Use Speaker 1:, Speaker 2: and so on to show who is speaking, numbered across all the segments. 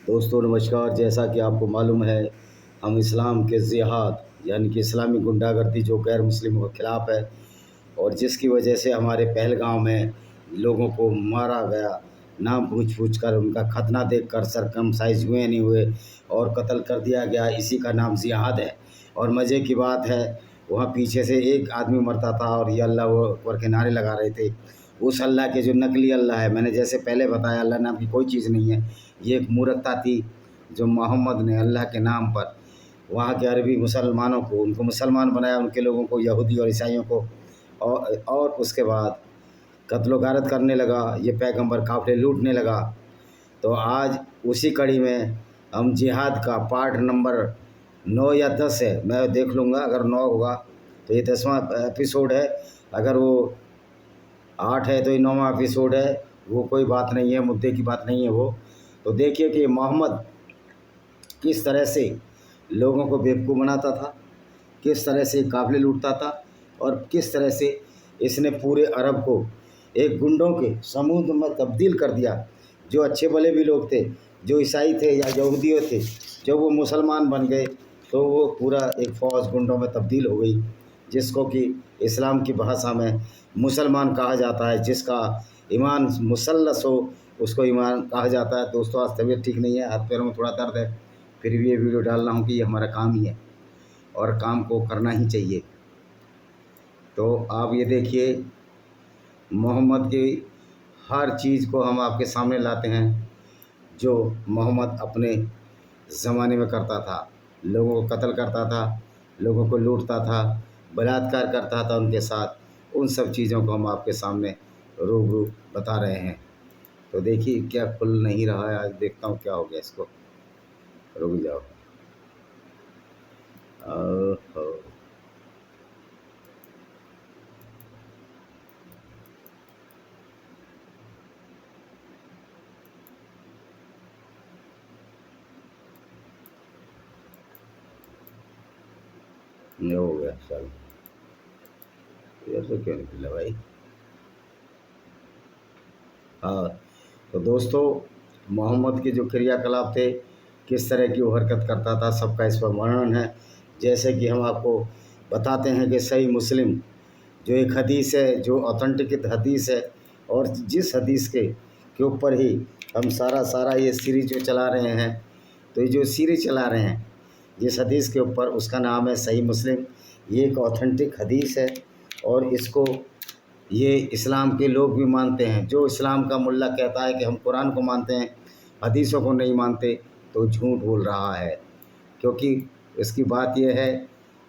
Speaker 1: दोस्तों नमस्कार। जैसा कि आपको मालूम है, हम इस्लाम के जिहाद यानी कि इस्लामी गुंडागर्दी जो गैर मुस्लिमों के ख़िलाफ़ है और जिसकी वजह से हमारे पहलगाम में लोगों को मारा गया, नाम पूछ कर उनका खतना देखकर सरकमसाइज हुए नहीं हुए और कत्ल कर दिया गया, इसी का नाम जिहाद है। और मज़े की बात है, वहाँ पीछे से एक आदमी मरता था और ये अल्लाह वो अकबर के नारे लगा रहे थे। उस अल्लाह के जो नकली अल्लाह है, मैंने जैसे पहले बताया, अल्लाह नाम की कोई चीज़ नहीं है। ये एक मूर्खता थी जो मोहम्मद ने अल्लाह के नाम पर वहाँ के अरबी मुसलमानों को, उनको मुसलमान बनाया, उनके लोगों को, यहूदी और ईसाइयों को, और उसके बाद कत्लो गारत करने लगा। ये पैगंबर काफ़िले लूटने लगा। तो आज उसी कड़ी में हम जिहाद का पार्ट नंबर 9 या 10 है, मैं देख लूँगा, अगर 9 होगा तो ये 10वां एपिसोड है, अगर वो 8 है तो ये 9वां एपिसोड है। वो कोई बात नहीं है, मुद्दे की बात नहीं है वो। तो देखिए कि मोहम्मद किस तरह से लोगों को बेवकूफ़ बनाता था, किस तरह से काफ़िले लूटता था और किस तरह से इसने पूरे अरब को एक गुंडों के समूह में तब्दील कर दिया। जो अच्छे भले भी लोग थे, जो ईसाई थे या यहूदी थे, जब वो मुसलमान बन गए तो वो पूरा एक फ़ौज गुंडों में तब्दील हो गई, जिसको कि इस्लाम की भाषा में मुसलमान कहा जाता है। जिसका ईमान मुसल्लस हो उसको ईमान कहा जाता है। दोस्तों आज तबीयत ठीक नहीं है, हाथ पैरों में थोड़ा दर्द है, फिर भी ये वीडियो डाल रहा हूँ कि ये हमारा काम ही है और काम को करना ही चाहिए। तो आप ये देखिए, मोहम्मद की हर चीज़ को हम आपके सामने लाते हैं जो मोहम्मद अपने ज़माने में करता था। लोगों को कत्ल करता था, लोगों को लूटता था, बलात्कार करता था उनके साथ। उन सब चीज़ों को हम आपके सामने रूबरू बता रहे हैं। तो देखिए क्या खुल नहीं रहा है, आज देखता हूँ क्या हो गया इसको। रुक जाओ। ओहो! ये हो गया चलो। ऐसे क्यों निकला भाई? हाँ, तो दोस्तों मोहम्मद के जो क्रियाकलाप थे, किस तरह की वो हरकत करता था, सबका इस पर वर्णन है। जैसे कि हम आपको बताते हैं कि सही मुस्लिम जो एक हदीस है, जो ऑथेंटिक हदीस है, और जिस हदीस के ऊपर ही हम सारा ये सीरीज जो चला रहे हैं, तो ये जो सीरीज चला रहे हैं जिस हदीस के ऊपर, उसका नाम है सही मुस्लिम। ये एक ऑथेंटिक हदीस है और इसको ये इस्लाम के लोग भी मानते हैं। जो इस्लाम का मुल्ला कहता है कि हम कुरान को मानते हैं, हदीसों को नहीं मानते, तो झूठ बोल रहा है। क्योंकि इसकी बात यह है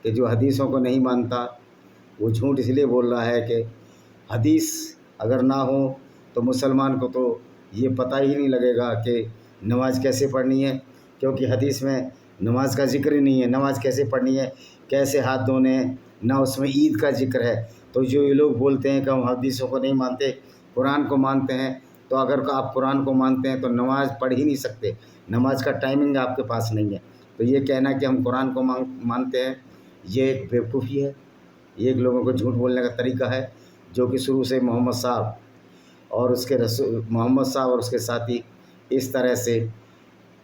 Speaker 1: कि जो हदीसों को नहीं मानता वो झूठ इसलिए बोल रहा है कि हदीस अगर ना हो तो मुसलमान को तो ये पता ही नहीं लगेगा कि नमाज़ कैसे पढ़नी है, क्योंकि हदीस में नमाज का ज़िक्र ही नहीं है। नमाज कैसे पढ़नी है, कैसे हाथ धोने हैं, ना उसमें ईद का ज़िक्र है। तो जो ये लोग बोलते हैं कि हम हदीसों को नहीं मानते, कुरान को मानते हैं, तो अगर आप कुरान को मानते हैं तो नमाज़ पढ़ ही नहीं सकते। नमाज का टाइमिंग आपके पास नहीं है। तो ये कहना कि हम कुरान को मानते हैं, ये एक बेवकूफ़ी है। ये एक लोगों को झूठ बोलने का तरीका है, जो कि शुरू से मोहम्मद साहब और उसके मोहम्मद साहब और उसके साथी इस तरह से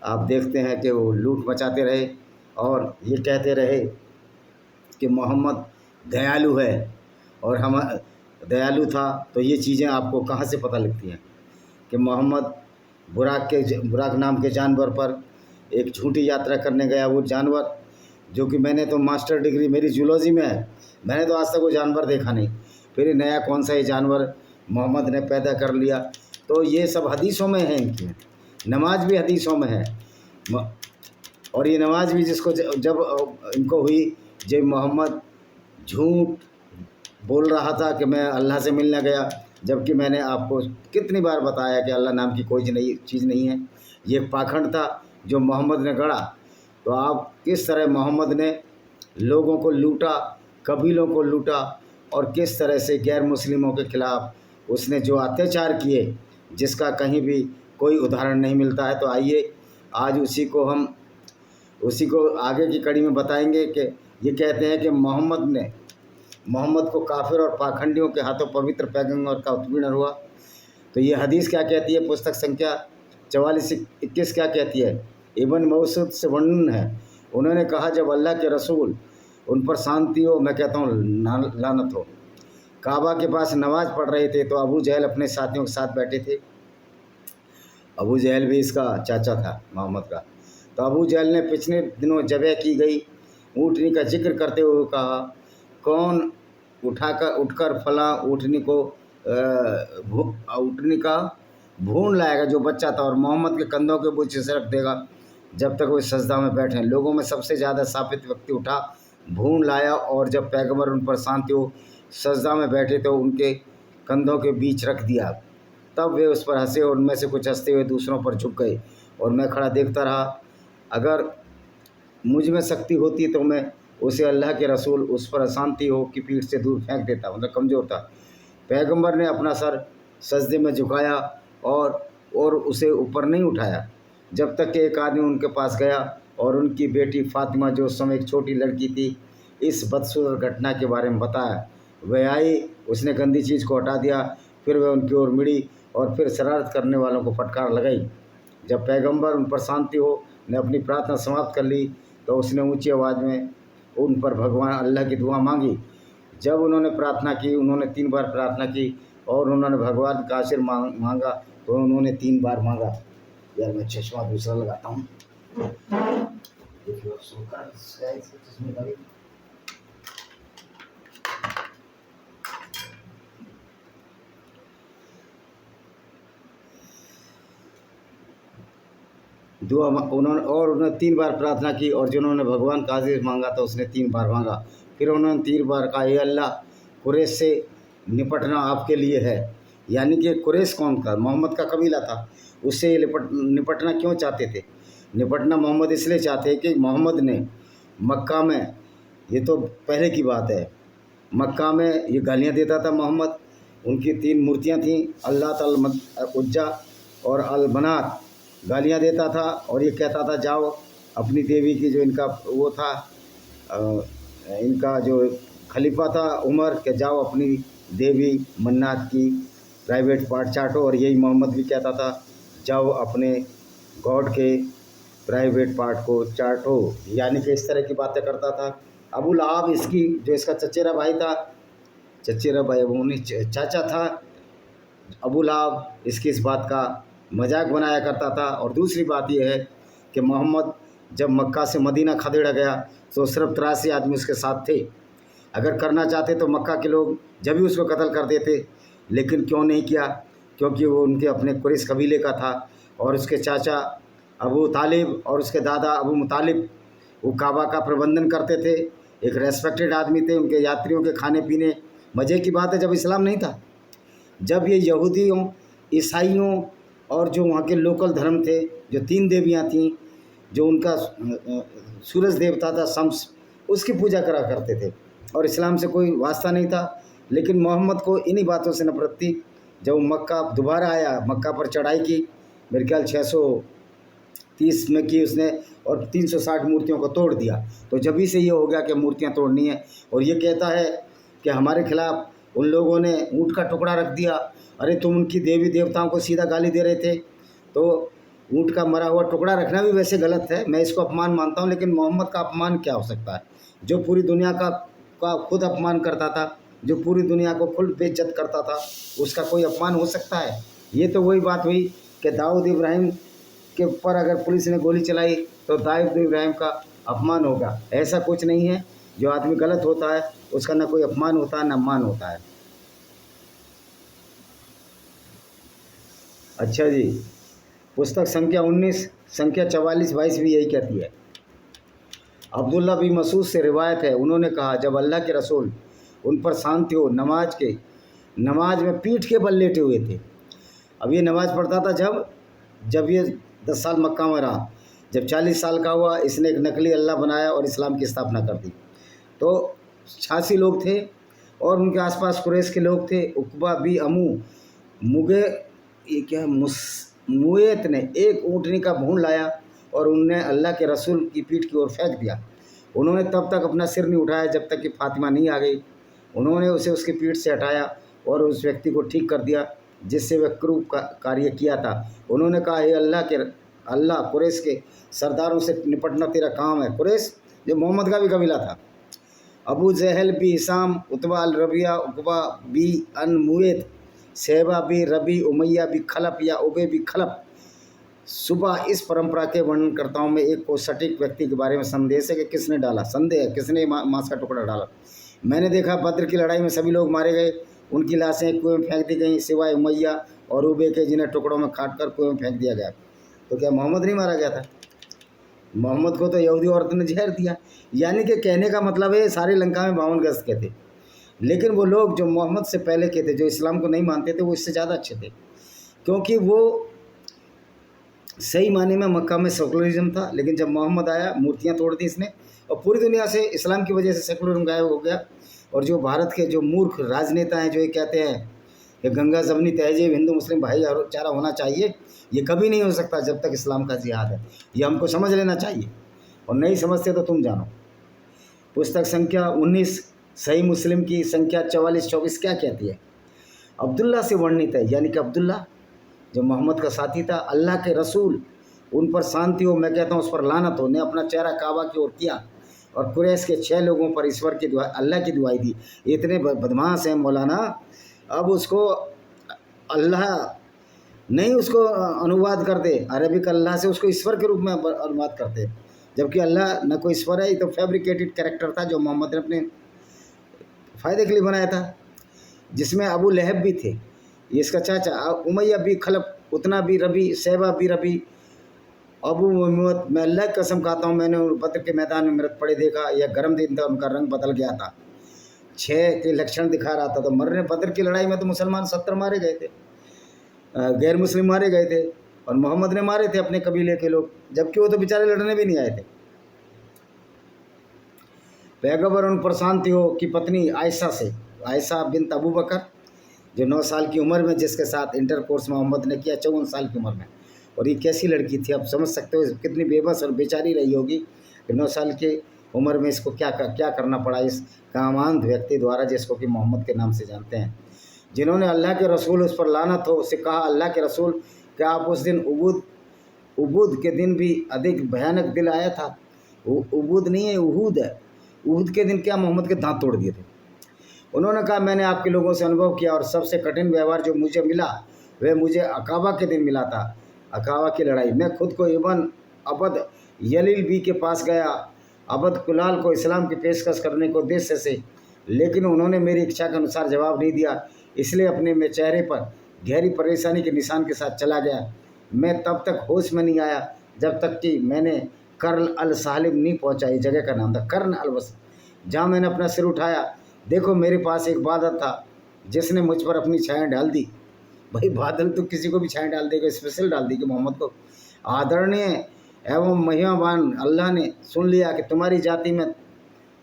Speaker 1: आप देखते हैं कि वो लूट मचाते रहे और ये कहते रहे कि मोहम्मद दयालु है और हम दयालु था। तो ये चीज़ें आपको कहाँ से पता लगती हैं कि मोहम्मद बुराक नाम के जानवर पर एक झूठी यात्रा करने गया। वो जानवर जो कि मैंने तो मास्टर डिग्री मेरी जूलॉजी में है, मैंने तो आज तक वो जानवर देखा नहीं, फिर नया कौन सा ये जानवर मोहम्मद ने पैदा कर लिया। तो ये सब हदीसों में है, इनकी नमाज भी हदीसों में है। और ये नमाज भी जिसको जब इनको हुई, जब मोहम्मद झूठ बोल रहा था कि मैं अल्लाह से मिलने गया, जबकि मैंने आपको कितनी बार बताया कि अल्लाह नाम की कोई चीज़ नहीं है। ये पाखंड था जो मोहम्मद ने गढ़ा। तो आप किस तरह मोहम्मद ने लोगों को लूटा, कबीलों को लूटा, और किस तरह से गैर मुस्लिमों के ख़िलाफ़ उसने जो अत्याचार किए, जिसका कहीं भी कोई उदाहरण नहीं मिलता है। तो आइए आज उसी को आगे की कड़ी में बताएंगे कि ये कहते हैं कि मोहम्मद को काफिर और पाखंडियों के हाथों पवित्र पैगंबर का उत्पीड़न हुआ। तो ये हदीस क्या कहती है? पुस्तक संख्या 44-21 क्या कहती है? इब्न मौसूद से वर्णन है, उन्होंने कहा जब अल्लाह के रसूल उन पर शांति हो, मैं कहता हूँ लानत हो, काबा के पास नमाज़ पढ़ रहे थे तो अबू जहल अपने साथियों के साथ बैठे थे। अबू जहल भी इसका चाचा था मोहम्मद का। तो अबू जहल ने पिछले दिनों ज़बह की गई ऊँटनी का जिक्र करते हुए कहा, कौन उठकर फला ऊँटनी का भून लाएगा जो बच्चा था और मोहम्मद के कंधों के बोझ से रख देगा जब तक वे सजदा में बैठे। लोगों में सबसे ज़्यादा साबित व्यक्ति उठा, भून लाया और जब पैगंबर उन पर शांति हो सजदा में बैठे तो उनके कंधों के बीच रख दिया। तब वे उस पर हंसे और उनमें से कुछ हंसते हुए दूसरों पर झुक गए और मैं खड़ा देखता रहा। अगर मुझ में शक्ति होती तो मैं उसे अल्लाह के रसूल उस पर अशांति हो कि पीठ से दूर फेंक देता, मतलब कमज़ोर था। पैगंबर ने अपना सर सजदे में झुकाया और उसे ऊपर नहीं उठाया जब तक कि एक आदमी उनके पास गया और उनकी बेटी फातिमा जो उस समय एक छोटी लड़की थी इस बदसूरत घटना के बारे में बताया। वह आई, उसने गंदी चीज़ को हटा दिया, फिर वह उनकी ओर मिड़ी और फिर शरारत करने वालों को फटकार लगाई। जब पैगंबर उन पर शांति हो ने अपनी प्रार्थना समाप्त कर ली तो उसने ऊंची आवाज़ में उन पर भगवान अल्लाह की दुआ मांगी। जब उन्होंने प्रार्थना की, उन्होंने 3 बार प्रार्थना की और उन्होंने भगवान का आशीर्वाद मांगा तो उन्होंने 3 बार मांगा। यार मैं चश्मा दूसरा लगाता हूँ। दुआ उन्होंने 3 बार प्रार्थना की और जिन्होंने भगवान का आशीर्वाद मांगा तो उसने 3 बार मांगा। फिर उन्होंने 3 बार कहा, ये अल्लाह, कुरैश से निपटना आपके लिए है। यानी कि कुरैश कौन था? मोहम्मद का कबीला था। उससे ये निपटना क्यों चाहते थे? निपटना मोहम्मद इसलिए चाहते हैं कि मोहम्मद ने मक्का में, ये तो पहले की बात है, मक्का में ये गालियाँ देता था मोहम्मद। उनकी 3 मूर्तियाँ थीं, अल्लात, उज्जा और अलबनात, गालियाँ देता था और ये कहता था जाओ अपनी देवी की, जो इनका वो था, इनका जो खलीफा था उमर, के जाओ अपनी देवी मन्नात की प्राइवेट पार्ट चाटो। और यही मोहम्मद भी कहता था, जाओ अपने गॉड के प्राइवेट पार्ट को चाटो। यानी कि इस तरह की बातें करता था। अबू लहाब इसकी, जो इसका चचेरा भाई था, चचेरा भाई वो नहीं, चाचा था अबू लहाब, इसकी इस बात का मजाक बनाया करता था। और दूसरी बात यह है कि मोहम्मद जब मक्का से मदीना खदेड़ा गया तो सिर्फ 83 आदमी उसके साथ थे। अगर करना चाहते तो मक्का के लोग जब भी उसको कत्ल कर देते, लेकिन क्यों नहीं किया? क्योंकि वो उनके अपने कुरैश कबीले का था और उसके चाचा अबू तालिब और उसके दादा अबू मुतालिब वो काबा का प्रबंधन करते थे, एक रेस्पेक्टेड आदमी थे। उनके यात्रियों के खाने पीने, मज़े की बात है जब इस्लाम नहीं था, जब ये यहूदियों, ईसाइयों और जो वहाँ के लोकल धर्म थे, जो 3 देवियाँ थीं, जो उनका सूरज देवता था शम्स, उसकी पूजा करा करते थे और इस्लाम से कोई वास्ता नहीं था। लेकिन मोहम्मद को इन्हीं बातों से नफरत थी। जब मक्का दोबारा आया, मक्का पर चढ़ाई की, मेरे ख्याल 630 में की उसने, और 360 मूर्तियों को तोड़ दिया। तो जब ही से ये हो गया कि मूर्तियाँ तोड़नी है। और ये कहता है कि हमारे खिलाफ़ उन लोगों ने ऊँट का टुकड़ा रख दिया। अरे तुम उनकी देवी देवताओं को सीधा गाली दे रहे थे, तो ऊँट का मरा हुआ टुकड़ा रखना भी वैसे गलत है, मैं इसको अपमान मानता हूँ। लेकिन मोहम्मद का अपमान क्या हो सकता है, जो पूरी दुनिया का खुद अपमान करता था, जो पूरी दुनिया को खुद बेइज्जत करता था, उसका कोई अपमान हो सकता है? ये तो वही बात हुई कि दाऊद इब्राहिम के ऊपर अगर पुलिस ने गोली चलाई तो दाऊद इब्राहिम का अपमान होगा। ऐसा कुछ नहीं है। जो आदमी गलत होता है उसका ना कोई अपमान होता है ना मान होता है। अच्छा जी, पुस्तक संख्या 19, संख्या 44-22 भी यही कहती है। अब्दुल्ला बिन मसूद से रिवायत है, उन्होंने कहा जब अल्लाह के रसूल उन पर शांति हो नमाज में पीठ के बल लेटे हुए थे। अब ये नमाज़ पढ़ता था जब ये 10 साल मक्का में रहा। जब 40 साल का हुआ, इसने एक नकली अल्लाह बनाया और इस्लाम की स्थापना कर दी। तो 86 लोग थे और उनके आसपास कुरैश के लोग थे। उकबा बी अमू मुएत ने एक ऊँटनी का भून लाया और उनने अल्लाह के रसूल की पीठ की ओर फेंक दिया। उन्होंने तब तक अपना सिर नहीं उठाया जब तक कि फातिमा नहीं आ गई। उन्होंने उसे उसकी पीठ से हटाया और उस व्यक्ति को ठीक कर दिया जिससे वह क्रूर कार्य किया था। उन्होंने कहा, हे अल्लाह कुरैश के सरदारों से निपटना तेरा काम है। कुरैश जो मोहम्मद का भी कबीला था। अबू जहल बी हिसाम, उतबा अल रबिया, उकबा बी अन मुएत, शहबा बी रबी, उमैया बी खलफ या उबे बी खलफ। सुबह इस परंपरा के वर्णनकर्ताओं में एक को सटीक व्यक्ति के बारे में संदेह है कि किसने डाला, संदेह है किसने मांस का टुकड़ा डाला। मैंने देखा बद्र की लड़ाई में सभी लोग मारे गए, उनकी लाशें कुएं में फेंक दी गई, सिवाय उमैया और उबे के, जिन्हें टुकड़ों में काट कर कुएं में फेंक दिया गया। तो क्या मोहम्मद नहीं मारा गया था? मोहम्मद को तो यहूदी औरत ने जहर दिया। यानी कि कहने का मतलब है सारे लंका में 52 गज के थे, लेकिन वो लोग जो मोहम्मद से पहले के थे, जो इस्लाम को नहीं मानते थे, वो इससे ज़्यादा अच्छे थे, क्योंकि वो सही माने में मक्का में सेकुलरिज्म था। लेकिन जब मोहम्मद आया, मूर्तियाँ तोड़ दी इसने, और पूरी दुनिया से इस्लाम की वजह से सेकुलरिज्म गायब हो गया। और जो भारत के जो मूर्ख राजनेता हैं, जो ये कहते हैं कि गंगा जमनी तहजीब, हिंदू मुस्लिम भाईचारा होना चाहिए, ये कभी नहीं हो सकता जब तक इस्लाम का जिहाद है। ये हमको समझ लेना चाहिए, और नहीं समझते तो तुम जानो। पुस्तक संख्या 19 सही मुस्लिम की संख्या 44-24 क्या कहती है? अब्दुल्ला से वर्णित है, यानी कि अब्दुल्ला जो मोहम्मद का साथी था, अल्लाह के रसूल, उन पर शांति हो, मैं कहता हूँ उस पर लानत हो, ने अपना चेहरा काबा की ओर किया और कुरैश के 6 लोगों पर ईश्वर की दुआ, अल्लाह की दुआई दी। इतने बदमाश हैं मौलाना, अब उसको अल्लाह नहीं, उसको अनुवाद करते अरबिक अल्लाह से, उसको ईश्वर के रूप में अनुवाद करते, जबकि अल्लाह न कोई ईश्वर है। ये तो फैब्रिकेटेड कैरेक्टर था जो मोहम्मद ने अपने फ़ायदे के लिए बनाया था, जिसमें अबू लहब भी थे, ये इसका चाचा, उमैया भी खलफ, उतना भी रबी, शहबा भी रबी, अबू मोहम्मद। मैं अल्लाह की कसम खाता हूँ, मैंने बद्र के मैदान में मृत पड़े देखा। यह गर्म दिन था, उनका रंग बदल गया था, 6 के लक्षण दिखा रहा था। तो मरने बद्र की लड़ाई में तो मुसलमान 70 मारे गए थे, गैर मुस्लिम मारे गए थे, और मोहम्मद ने मारे थे अपने कबीले के लोग, जबकि वो तो बेचारे लड़ने भी नहीं आए थे। पैगंबर उन पर शांति हो की पत्नी आयशा से, आयशा बिन्त अबू बकर, जो 9 साल की उम्र में जिसके साथ इंटरकोर्स मोहम्मद ने किया 54 साल की उम्र में। और ये कैसी लड़की थी, आप समझ सकते हो कितनी बेबस और बेचारी रही होगी कि 9 साल की उम्र में इसको क्या करना पड़ा इस कामांध व्यक्ति द्वारा, जिसको कि मोहम्मद के नाम से जानते हैं, जिन्होंने अल्लाह के रसूल, उस पर लानत हो, उससे कहा, अल्लाह के रसूल, क्या आप उस दिन उबूद के दिन भी अधिक भयानक दिल आया था? उबूद नहीं है, उहूद है। उहूद के दिन क्या मोहम्मद के दांत तोड़ दिए थे? उन्होंने कहा, मैंने आपके लोगों से अनुभव किया और सबसे कठिन व्यवहार जो मुझे मिला वह मुझे अकाबा के दिन मिला था, अकाबा की लड़ाई। मैं खुद को इबन अबद यलील बी के पास गया, अबद कुलाल को इस्लाम की पेशकश करने को उद्देश्य से, लेकिन उन्होंने मेरी इच्छा के अनुसार जवाब नहीं दिया, इसलिए अपने में चेहरे पर गहरी परेशानी के निशान के साथ चला गया। मैं तब तक होश में नहीं आया जब तक कि मैंने कर्न अल सालिब नहीं पहुँचा, इस जगह का नाम था कर्न अल वस, जहाँ मैंने अपना सिर उठाया, देखो मेरे पास एक बादल था जिसने मुझ पर अपनी छाया डाल दी। भाई बादल तो किसी को भी छाया डाल देगा, स्पेशल डाल दी कि मोहम्मद को। आदरणीय एवं महिमावान अल्लाह ने सुन लिया कि तुम्हारी जाति में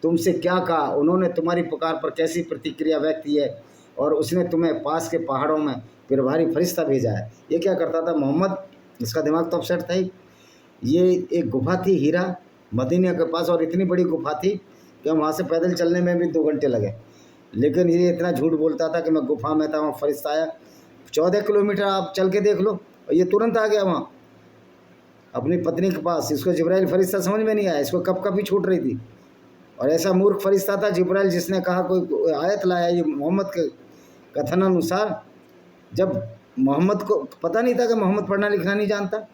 Speaker 1: तुमसे क्या कहा, उन्होंने तुम्हारी पुकार पर कैसी प्रतिक्रिया व्यक्त की है, और उसने तुम्हें पास के पहाड़ों में प्रभारी फरिश्ता भेजा है। ये क्या करता था मोहम्मद, इसका दिमाग तो अपसेट था ही। ये एक गुफा थी हीरा मदीना के पास, और इतनी बड़ी गुफा थी कि वहाँ से पैदल चलने में भी 2 घंटे लगे, लेकिन ये इतना झूठ बोलता था कि मैं गुफा में था, वहाँ फरिश्ता आया। 14 किलोमीटर आप चल के देख लो, और ये तुरंत आ गया वहाँ अपनी पत्नी के पास। इसको जिब्राइल फरिश्ता समझ में नहीं आया, इसको कब कभी छूट रही थी। और ऐसा मूर्ख फरिश्ता था जिब्राइल, जिसने कहा कोई आयत लाया ये मोहम्मद के कथन अनुसार, जब मोहम्मद को पता नहीं था कि मोहम्मद पढ़ना लिखना नहीं जानता।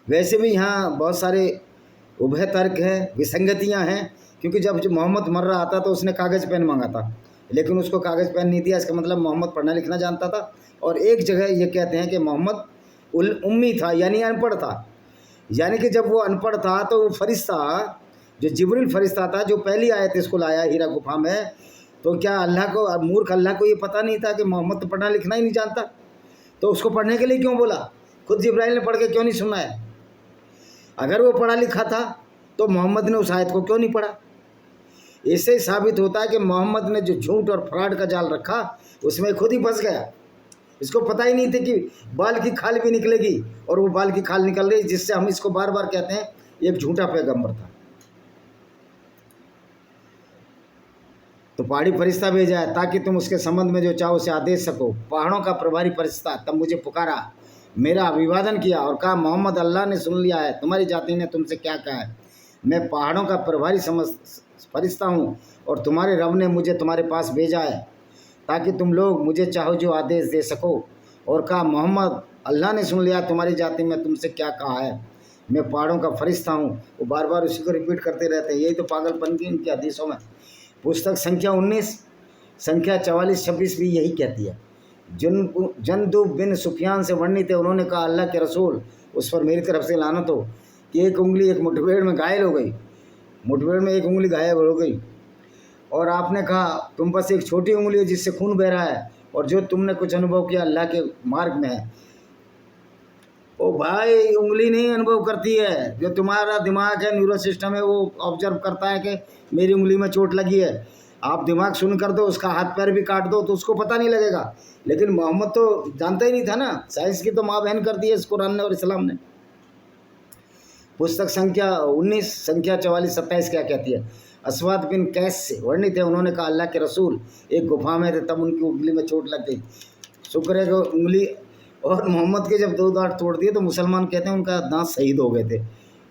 Speaker 1: वैसे भी यहाँ बहुत सारे उभय तर्क हैं, विसंगतियाँ हैं, क्योंकि जब मोहम्मद मर रहा था तो उसने कागज़ पेन मांगा था, लेकिन उसको कागज़ पेन नहीं दिया। इसका मतलब मोहम्मद पढ़ना लिखना जानता था। और एक जगह ये कहते हैं कि मोहम्मद उम्मी था, यानी अनपढ़ था। यानी कि जब वो अनपढ़ था तो वो फरिश्ता जो जिब्रील फरिश्ता था, जो पहली आयत इसको लाया हीरा गुफा में, तो क्या अल्लाह को, मूर्ख अल्लाह को ये पता नहीं था कि मोहम्मद तो पढ़ना लिखना ही नहीं जानता? तो उसको पढ़ने के लिए क्यों बोला? खुद जिब्राइल ने पढ़ के क्यों नहीं सुनाया? अगर वो पढ़ा लिखा था तो मोहम्मद ने उस आयत को क्यों नहीं पढ़ा? इससे साबित होता है कि मोहम्मद ने जो झूठ और फ्रॉड का जाल रखा उसमें खुद ही फंस गया। इसको पता ही नहीं था कि बाल की खाल भी निकलेगी, और वो बाल की खाल निकल रही, जिससे हम इसको बार बार कहते हैं एक झूठा पैगंबर था। तो पहाड़ी फरिश्ता भेजा है ताकि तुम उसके संबंध में जो चाहो उसे आदेश सको। पहाड़ों का प्रभारी फरिश्ता तब मुझे पुकारा, मेरा अभिवादन किया और कहा, मोहम्मद, अल्लाह ने सुन लिया है, तुम्हारी जाति ने तुमसे क्या कहा है। मैं पहाड़ों का प्रभारी फरिश्ता हूँ और तुम्हारे रब ने मुझे तुम्हारे पास भेजा है ताकि तुम लोग मुझे चाहो जो आदेश दे सको। और कहा, मोहम्मद, अल्लाह ने सुन लिया तुम्हारी जाति में तुमसे क्या कहा है, मैं पहाड़ों का फरिश्ता हूँ। वो बार बार उसी को रिपीट करते रहते हैं, यही तो पागलपन की इनकी हदीसों में। पुस्तक संख्या 19 संख्या 44-26 भी यही कहती है। जंदुब बिन सुफियान से वर्णित है, उन्होंने कहा, अल्लाह के रसूल, उस पर मेरी तरफ से लानत हो कि एक उंगली एक मुठभेड़ में घायल हो गई, मुठभेड़ में एक उंगली घायल हो गई, और आपने कहा तुम बस एक छोटी उंगली है जिससे खून बह रहा है, और जो तुमने कुछ अनुभव किया अल्लाह के मार्ग में है। ओ भाई, उंगली नहीं अनुभव करती है, जो तुम्हारा दिमाग है, न्यूरो सिस्टम है, वो ऑब्जर्व करता है कि मेरी उंगली में चोट लगी है। आप दिमाग सुन कर दो, उसका हाथ पैर भी काट दो तो उसको पता नहीं लगेगा, लेकिन मोहम्मद तो जानता ही नहीं था ना। साइंस की तो माँ बहन कर दी है इस कुरान ने और इस्लाम ने। पुस्तक संख्या 19 संख्या 44-27 क्या कहती है। अस्वाद बिन कैस से वर्णित है, उन्होंने कहा, अल्लाह के रसूल एक गुफा में थे, तब उनकी उंगली में चोट लग गई। शुक्र है कि उंगली, और मोहम्मद के जब 2 दांत तोड़ दिए तो मुसलमान कहते हैं उनका दांत शहीद हो गए थे।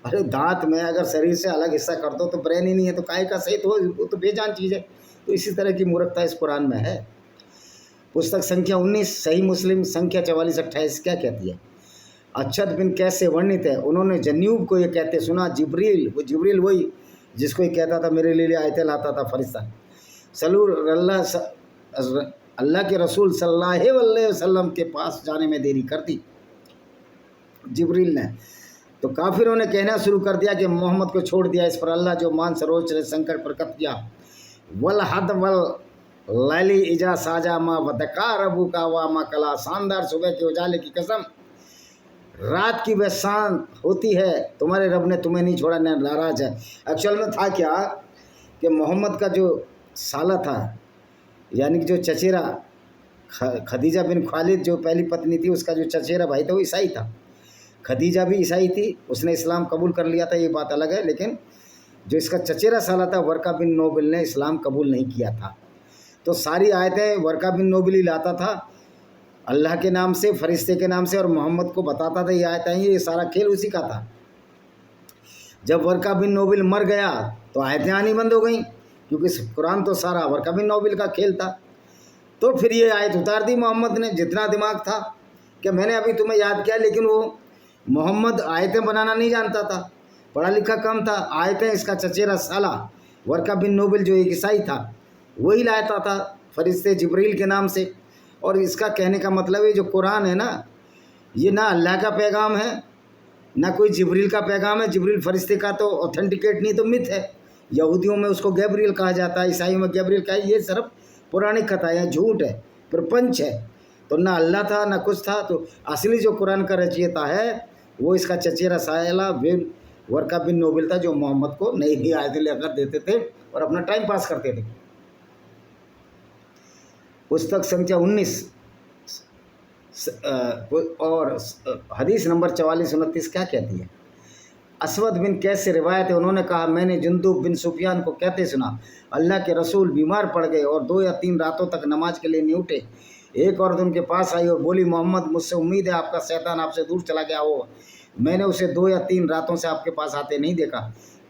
Speaker 1: अरे दांत में अगर शरीर से अलग हिस्सा कर दो तो ब्रेन ही नहीं है तो काहे का शहीद हो, वो तो बेजान चीज़ है। तो इसी तरह की मूर्खता इस कुरान में है। पुस्तक संख्या 19 सही मुस्लिम संख्या 44-28 क्या कहती है। अच्छत बिन कैसे वर्णित है, उन्होंने जन्यूब को ये कहते सुना, जिब्रील, वो जिब्रील वही जिसको ये कहता था मेरे लिए आयतें लाता था फरिश्ता, अल्लाह के रसूल सल्लल्लाहु अलैहि वसल्लम के पास जाने में देरी कर दी जिब्रील ने। तो काफिरों ने कहना शुरू कर दिया कि मोहम्मद को छोड़ दिया। इस पर अल्लाह जो मान सरोज ने संकट प्रकट किया, वल हद वल लैली इजा साजा मा वदका रबू का वा मा कला, शानदार सुबह के उजाले की कसम, रात की वह शांत होती है, तुम्हारे रब ने तुम्हें नहीं छोड़ा, न नाराज है। एक्चुअल में था क्या कि मोहम्मद का जो साला था, यानी कि जो चचेरा खदीजा बिन खालिद जो पहली पत्नी थी, उसका जो चचेरा भाई था वो ईसाई था। खदीजा भी ईसाई थी, उसने इस्लाम कबूल कर लिया था, ये बात अलग है, लेकिन जो इसका चचेरा साला था वर्का बिन नोबिल ने इस्लाम कबूल नहीं किया था। तो सारी आयतें वर्का बिन नोबिल ही लाता था, अल्लाह के नाम से, फरिश्ते के नाम से, और मोहम्मद को बताता था ये आयतें, ये सारा खेल उसी का था। जब वर्का बिन नोबिल मर गया तो आयतें आनी बंद हो गई, क्योंकि कुरान तो सारा वर्का बिन नोबिल का खेल था। तो फिर ये आयत उतार दी मोहम्मद ने, जितना दिमाग था कि मैंने अभी तुम्हें याद किया, लेकिन वो मोहम्मद आयतें बनाना नहीं जानता था, पढ़ा लिखा कम था। आयतें इसका चचेरा साला वर्का बिन नोबिल जो एक ईसाई था वही लाता था फरिश्ते जिब्रील के नाम से। और इसका कहने का मतलब है जो कुरान है ना, ये ना अल्लाह का पैगाम है ना कोई जिब्रील का पैगाम है। जिब्रील फरिश्ते का तो ऑथेंटिकेट नहीं, तो मिथ है। यहूदियों में उसको गैब्रियल कहा जाता है, ईसाइयों में गैब्रियल कहा, ये सिर्फ पौराणिक कथा है, झूठ है, प्रपंच है। तो ना अल्लाह था ना कुछ था। तो असली जो कुरान का रचयिता है वो इसका चचेरा साला वर्का बिन नोबिल था, जो मोहम्मद को नई नई आयतें लेकर देते थे और अपना टाइम पास करते थे। पुस्तक संख्या 19 और हदीस नंबर 44-29 क्या कहती है। असवद बिन कैस से रिवायत है, उन्होंने कहा, मैंने जंदुब बिन सुफियान को कहते सुना, अल्लाह के रसूल बीमार पड़ गए और 2 या 3 रातों तक नमाज के लिए नहीं उठे। एक औरत उनके पास आई और बोली, मोहम्मद, मुझसे उम्मीद है आपका शैतान आपसे दूर चला गया हो, मैंने उसे 2 या 3 रातों से आपके पास आते नहीं देखा।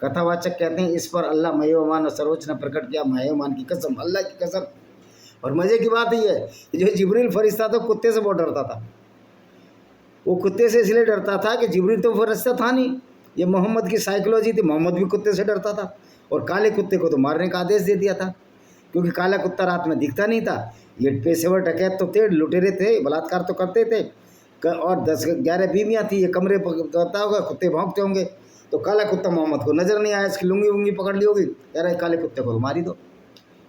Speaker 1: कथावाचक कहते हैं, इस पर अल्लाह महेमान और सरोज ने प्रकट किया, महेमान की कसम, अल्लाह की कसम। और मज़े की बात ये है, जो जिब्रील फरिश्ता था कुत्ते से बहुत डरता था। वो कुत्ते से इसलिए डरता था कि जिब्रील तो फरिश्ता था नहीं, ये मोहम्मद की साइकोलॉजी थी। मोहम्मद भी कुत्ते से डरता था और काले कुत्ते को तो मारने का आदेश दे दिया था, क्योंकि काला कुत्ता रात में दिखता नहीं था। ये पेशेवर डकैत तो थे, लुटेरे थे, बलात्कार तो करते थे, और 10-11 बीवियाँ थी, ये कमरे पकड़ता होगा, कुत्ते भौंकते होंगे। तो काला कुत्ता मोहम्मद को नज़र नहीं आया, इसकी लुंगी वुंगी पकड़ ली होगी, कह रहा है काले कुत्ते को मारी दो।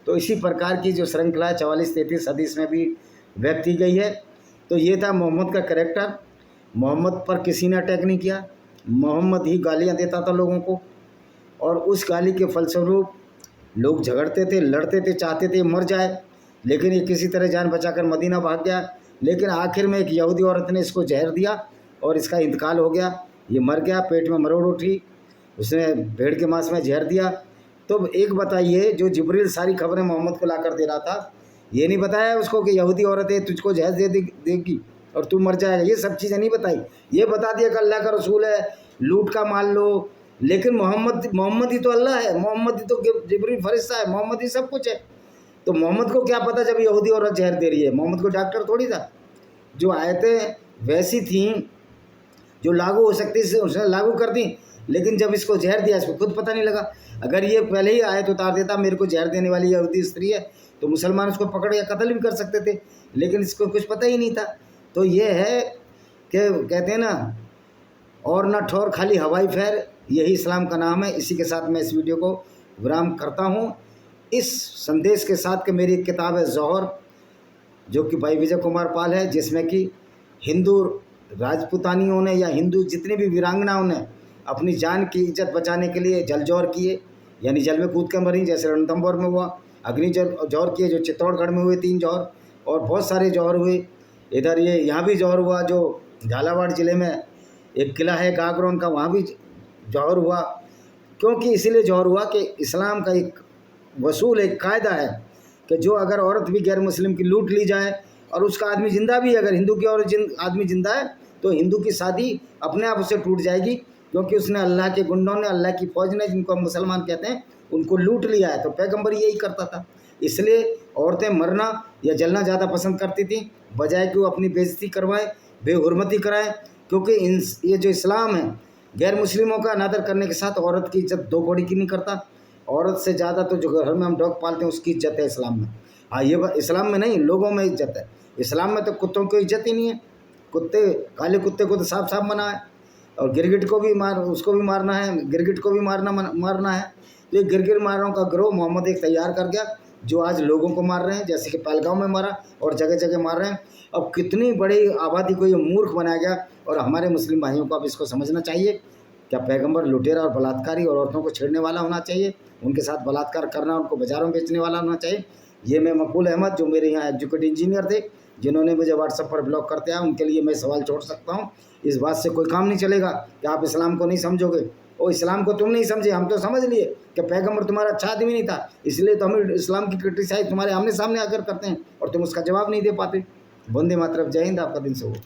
Speaker 1: तो इसी प्रकार की जो श्रृंखला 44-33 हदीस में भी व्यक्त की गई है। तो ये था मोहम्मद का कैरेक्टर। मोहम्मद पर किसी ने अटैक नहीं किया, मोहम्मद ही गालियाँ देता था लोगों को, और उस गाली के फलस्वरूप लोग झगड़ते थे, लड़ते थे, चाहते थे मर जाए, लेकिन ये किसी तरह जान बचाकर मदीना भाग गया। लेकिन आखिर में एक यहूदी औरत ने इसको जहर दिया और इसका इंतकाल हो गया। ये मर गया, पेट में मरोड़ उठी, उसने भेड़ के मांस में जहर दिया। तो एक बताइए, जो जिब्रील सारी खबरें मोहम्मद को ला कर दे रहा था, ये नहीं बताया उसको कि यहूदी औरत है तुझको जहज देगी और तू मर जाएगा, ये सब चीज़ें नहीं बताई। ये बता दिया कि अल्लाह का रसूल है, लूट का मान लो, लेकिन मोहम्मद ही तो अल्लाह है, मोहम्मद ही तो जिब्रील फरिश्ता है, मोहम्मद ही सब कुछ है। तो मोहम्मद को क्या पता जब यहूदी औरत जहर दे रही है? मोहम्मद को डॉक्टर थोड़ी था। जो आयतें वैसी थीं जो लागू हो सकती थी उसने लागू कर दी, लेकिन जब इसको जहर दिया इसको खुद पता नहीं लगा। अगर ये पहले ही आयत उतार देता मेरे को जहर देने वाली यहूदी स्त्री है, तो मुसलमान उसको पकड़ या कत्ल भी कर सकते थे, लेकिन इसको कुछ पता ही नहीं था। तो ये है कि कहते हैं ना, और ना ठोर खाली हवाई फेर, यही इस्लाम का नाम है। इसी के साथ मैं इस वीडियो को विराम करता हूँ, इस संदेश के साथ कि मेरी एक किताब है जौहर, जो कि भाई विजय कुमार पाल है, जिसमें कि हिंदू राजपूतानियों ने या हिंदू जितनी भी वीरांगनाओं ने अपनी जान की इज्जत बचाने के लिए जल जौहर किए, यानी जल में कूद के मरी, जैसे रणथंभौर में हुआ, अग्नि जौहर किए जो चित्तौड़गढ़ में हुए 3 जौहर, और बहुत सारे जौहर हुए। इधर ये यहाँ भी जौहर हुआ, जो झालावाड़ ज़िले में एक किला है गागरोन का, वहाँ भी जौहर हुआ। क्योंकि इसीलिए जौहर हुआ कि इस्लाम का एक वसूल, एक कायदा है कि जो अगर औरत भी गैर मुस्लिम की लूट ली जाए और उसका आदमी जिंदा भी है, अगर हिंदू की और आदमी जिंदा है, तो हिंदू की शादी अपने आप उससे टूट जाएगी, क्योंकि उसने अल्लाह के गुंडों ने, अल्लाह की फ़ौज ने, जिनको हम मुसलमान कहते हैं, उनको लूट लिया है। तो पैगंबर यही करता था। इसलिए औरतें मरना या जलना ज़्यादा पसंद करती थी, बजाय कि वो अपनी बेइज्जती करवाएं, बेहुरमती कराएं। क्योंकि ये जो इस्लाम है, गैर मुस्लिमों का अनादर करने के साथ औरत की इज्जत 2 कौड़ी की नहीं करता। औरत से ज़्यादा तो जो घर में हम डॉग पालते हैं उसकी इज्जत है इस्लाम में। हाँ, ये इस्लाम में नहीं, लोगों में इज्जत है। इस्लाम में तो कुत्तों की इज्जत ही नहीं है। कुत्ते, काले कुत्ते को तो साफ साफ मना है, और गिरगिट को भी उसको भी मारना है, गिरगिट को भी मारना है। तो ये गिरगिट मारों का गिरोह मोहम्मद एक तैयार कर गया, जो आज लोगों को मार रहे हैं, जैसे कि पहलगाम में मारा और जगह जगह मार रहे हैं। अब कितनी बड़ी आबादी को ये मूर्ख बनाया गया, और हमारे मुस्लिम भाइयों को अब इसको समझना चाहिए। क्या पैगंबर लुटेरा और बलात्कारी और औरतों को छेड़ने वाला होना चाहिए, उनके साथ बलात्कार करना, उनको बाज़ारों में बेचने वाला होना चाहिए? ये मैं मकबूल अहमद, जो मेरे यहाँ एग्जीक्यूटिव इंजीनियर थे, जिन्होंने मुझे व्हाट्सएप पर ब्लॉक कर दिया, उनके लिए मैं सवाल छोड़ सकता हूँ। इस बात से कोई काम नहीं चलेगा कि आप इस्लाम को नहीं समझोगे। और इस्लाम को तुम नहीं समझे, हम तो समझ लिए कि पैगंबर तुम्हारा अच्छा आदमी नहीं था, इसलिए तो हम इस्लाम की क्रिटिसाइज तुम्हारे आमने सामने आकर करते हैं और तुम उसका जवाब नहीं दे पाते। वंदे मातरम, जय हिंद, आपका दिन शुभ हो।